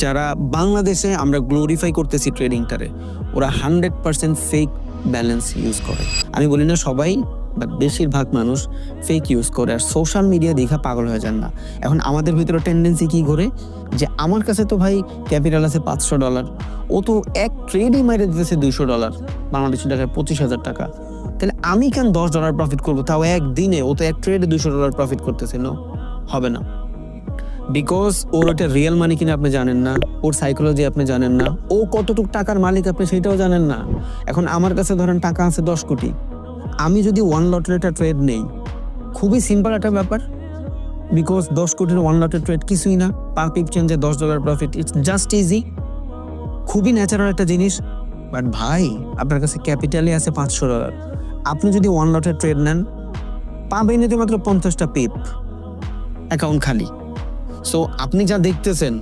যারা বাংলাদেশে আমরা গ্লোরিফাই করতেছি ট্রেডিংটারে, ওরা 100% ফেক ব্যালেন্স ইউজ করে। আমি বলি না সবাই, বাট বেশিরভাগ মানুষ ফেক ইউজ করে আর সোশ্যাল মিডিয়া দেখা পাগল হয়ে যান না। এখন আমাদের ভিতরে টেন্ডেন্সি কি করে যে আমার কাছে তো ভাই ক্যাপিটাল আছে $500, ও তো এক ট্রেডই মাইরে দিতেছে $200, বাংলাদেশি টাকায় 25,000 টাকা। তাহলে আমি কেন $10 প্রফিট করবো, তাও একদিনে? ও তো এক ট্রেডে $200 প্রফিট করতেছে। নো, হবে না। বিকজ ওর ওটা রিয়েল মানি কিনা আপনি জানেন না, ওর সাইকোলজি আপনি জানেন না, ও কতটুকু টাকার মালিক আপনি সেটাও জানেন না। এখন আমার কাছে ধরেন টাকা আছে 10 কোটি, আমি যদি ওয়ান লটের একটা ট্রেড নেই, খুবই সিম্পল একটা ব্যাপার, বিকজ 10 কোটির ওয়ান লটের ট্রেড কিছুই না, পার পিপ চেঞ্জে $10 প্রফিট, ইটস জাস্ট ইজি, খুবই ন্যাচারাল একটা জিনিস। বাট ভাই আপনার কাছে ক্যাপিটালই আছে $500, আপনি যদি ওয়ান লটের ট্রেড নেন পাবেন মাত্র 50টা পিপ, অ্যাকাউন্ট খালি। সো আপনি যা দেখতেছেন